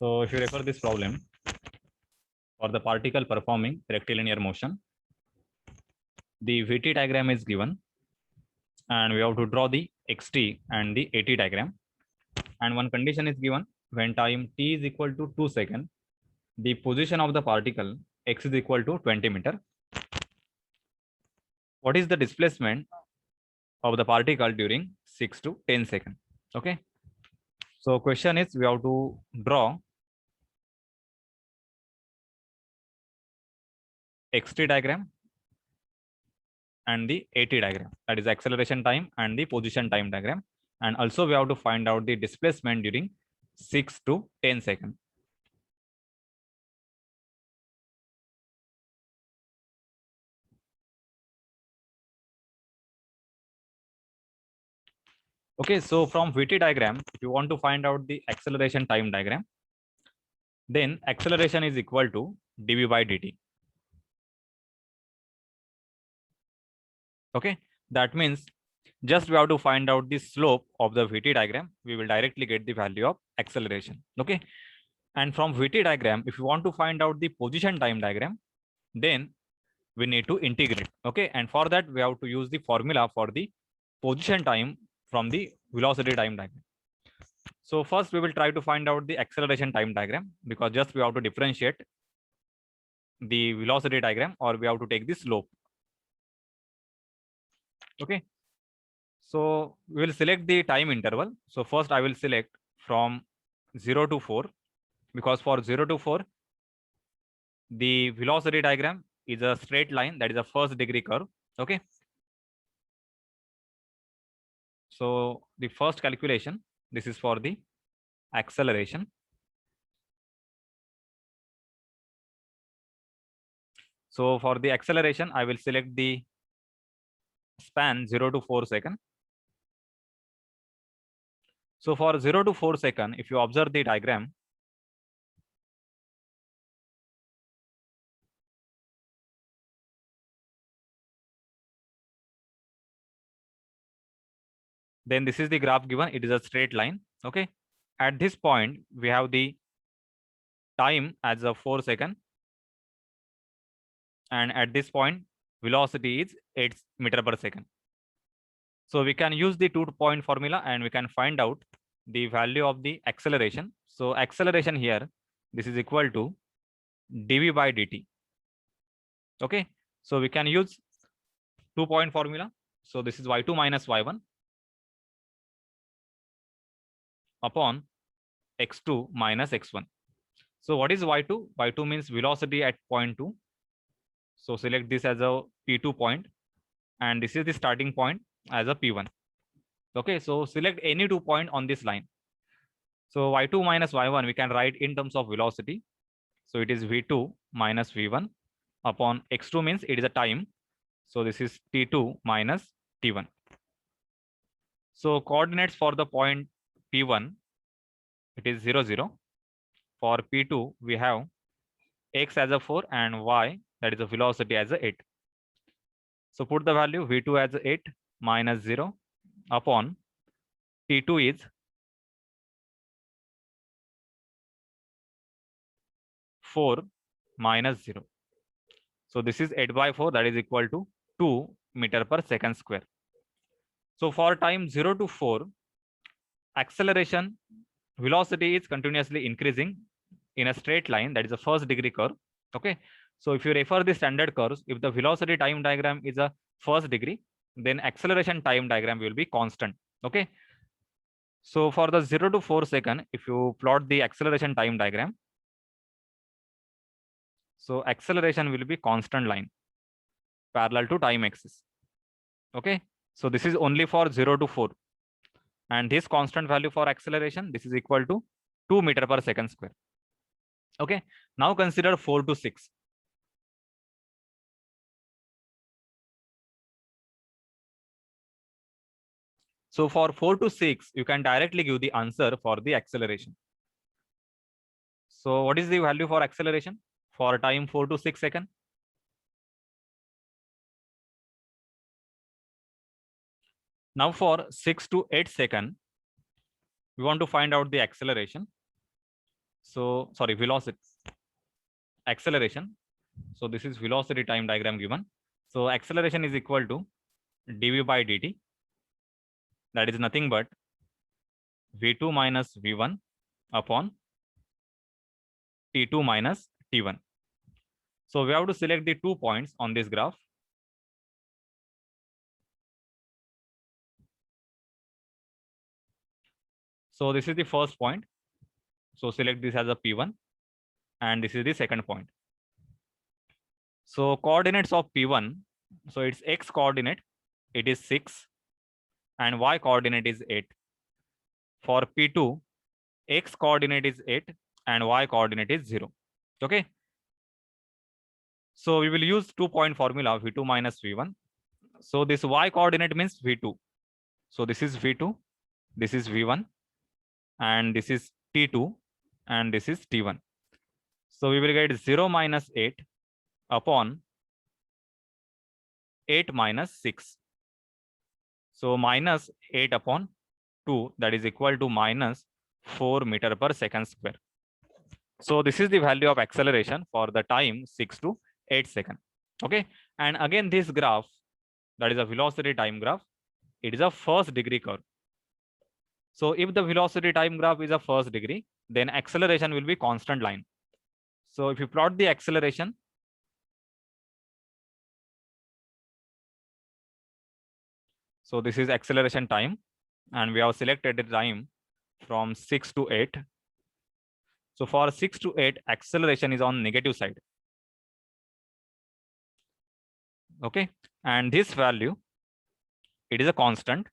So if you refer this problem for the particle performing rectilinear motion, the Vt diagram is given and we have to draw the xt and the at diagram, and one condition is given: when time t is equal to 2 seconds, the position of the particle x is equal to 20 meter. What is the displacement of the particle during 6 to 10 seconds? Okay, so question is we have to draw xt diagram and the at diagram, that is acceleration time and the position time diagram, and also we have to find out the displacement during 6 to 10 seconds. Okay, so from Vt diagram, if you want to find out the acceleration time diagram, then acceleration is equal to dv by dt. Okay, that means just we have to find out the slope of the Vt diagram, we will directly get the value of acceleration. Okay, and from Vt diagram, if you want to find out the position time diagram, then we need to integrate. Okay, and for that we have to use the formula for the position time from the velocity time diagram. So first we will try to find out the acceleration time diagram, because just we have to differentiate the velocity diagram, or we have to take the slope. Okay, so we will select the time interval. So first I will select from 0 to 4, because for 0 to 4 the velocity diagram is a straight line, that is a first degree curve. Okay, so the first calculation, this is for the acceleration. So for the acceleration, I will select the span 0 to 4 seconds. So for 0 to 4 seconds, if you observe the diagram, then this is the graph given. It is a straight line. Okay, at this point we have the time as a 4 seconds, and at this point velocity is 8 meter per second. So we can use the 2-point formula and we can find out the value of the acceleration. So acceleration here, this is equal to dv by dt. Okay, so we can use 2-point formula. So this is y2 minus y1 upon x2 minus x1. So what is y2? Y2 means velocity at point 2. So select this as a p2 point, and this is the starting point as a p1. Okay, so select any 2 point on this line. So y2 minus y1 we can write in terms of velocity. So it is v2 minus v1 upon x2 means it is a time. So this is t2 minus t1. So coordinates for the point p1, it is 0, 0. For p2 we have x as a 4 and y, that is a velocity, as a 8. So put the value v2 as 8 minus 0 upon t2 is 4 minus 0. So this is 8 by 4, that is equal to 2 meter per second square. So for time 0 to 4, acceleration velocity is continuously increasing in a straight line, that is a first degree curve. Okay, so if you refer the standard curves, if the velocity time diagram is a first degree, then acceleration time diagram will be constant. Okay, so for the 0 to 4 second, if you plot the acceleration time diagram, so acceleration will be constant line parallel to time axis. Okay, so this is only for 0 to 4, and this constant value for acceleration, this is equal to 2 meter per second square. Okay, now consider 4 to 6. So for 4 to 6, you can directly give the answer for the acceleration. So what is the value for acceleration for time 4 to 6 seconds? Now for 6 to 8 seconds, we want to find out the acceleration. So sorry, velocity, acceleration. So this is velocity time diagram given. So acceleration is equal to dv by dt. That is nothing but v2 minus v1 upon t2 minus t1. So we have to select the 2 points on this graph. So this is the first point. So select this as a P1 and this is the second point. So coordinates of P1, so its x coordinate, it is 6 and y coordinate is 8. For P2, x coordinate is 8 and y coordinate is 0. Okay. So we will use 2-point formula V2 minus V1. So this y coordinate means V2. So this is V2, this is V1, and this is T2, and this is T1. So we will get 0 minus 8 upon 8 minus 6. So minus 8 upon 2, that is equal to minus 4 meter per second square. So this is the value of acceleration for the time 6 to 8 seconds. Okay. And again, this graph, that is a velocity time graph, it is a first degree curve. So if the velocity time graph is a first degree, then acceleration will be constant line. So if you plot the acceleration, so this is acceleration time, and we have selected the time from 6 to 8. So for 6 to 8, acceleration is on negative side. Okay. And this value, it is a constant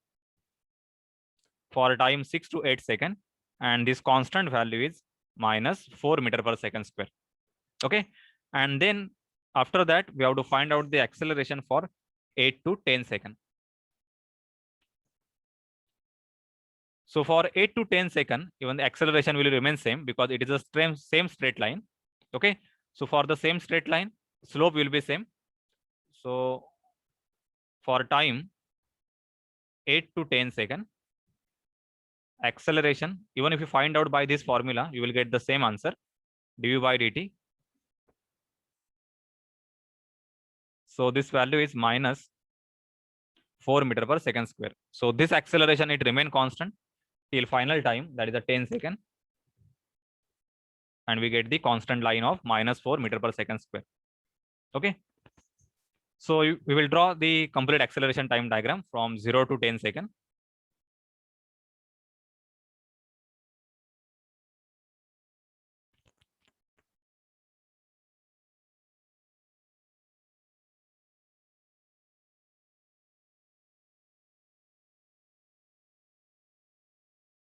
for time 6 to 8 seconds. And this constant value is minus 4 meter per second square. Okay. And then after that, we have to find out the acceleration for 8 to 10 seconds. So for 8 to 10 seconds, even the acceleration will remain same because it is a same straight line. Okay. So for the same straight line, slope will be same. So for time 8 to 10 seconds, acceleration, even if you find out by this formula, you will get the same answer, dv by dt. So this value is minus 4 meter per second square. So this acceleration, it remain constant till final time, that is a 10 second. And we get the constant line of minus 4 meter per second square. Okay. So we will draw the complete acceleration time diagram from 0 to 10 second.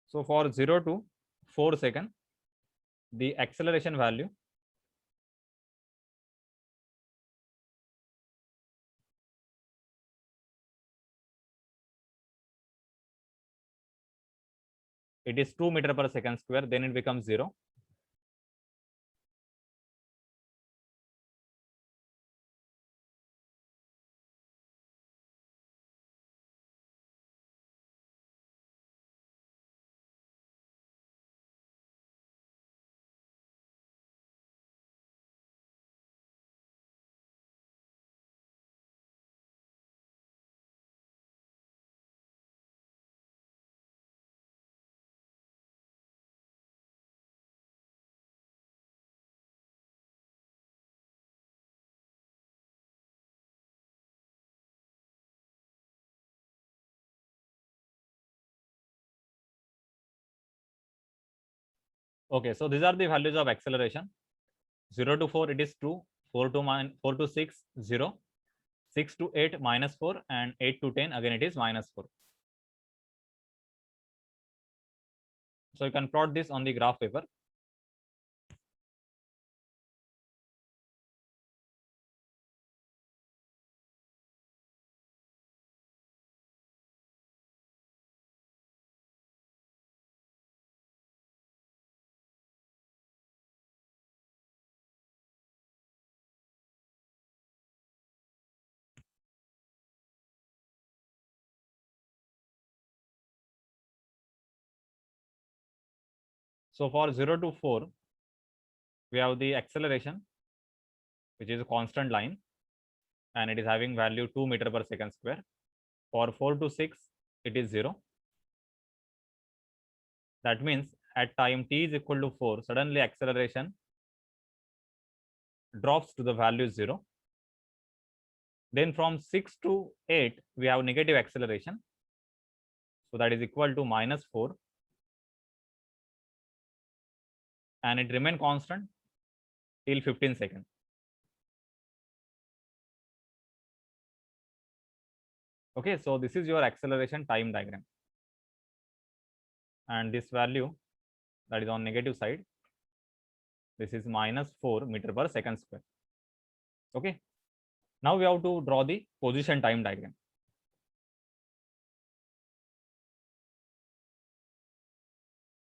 So for 0 to 4 second, the acceleration value, it is 2 meter per second square, then it becomes 0. Okay, so these are the values of acceleration. 0 to 4, it is 2, 4 to 6, 0, 6 to 8, minus 4, and 8 to 10, again it is minus 4. So you can plot this on the graph paper. So for 0 to 4, we have the acceleration, which is a constant line, and it is having value 2 meter per second square. For 4 to 6, it is 0. That means at time t is equal to 4, suddenly acceleration drops to the value 0. Then from 6 to 8, we have negative acceleration. So that is equal to -4. And it remain constant till 15 seconds. Okay, so this is your acceleration time diagram. And this value that is on negative side, this is -4 meter per second square. Okay, now we have to draw the position time diagram.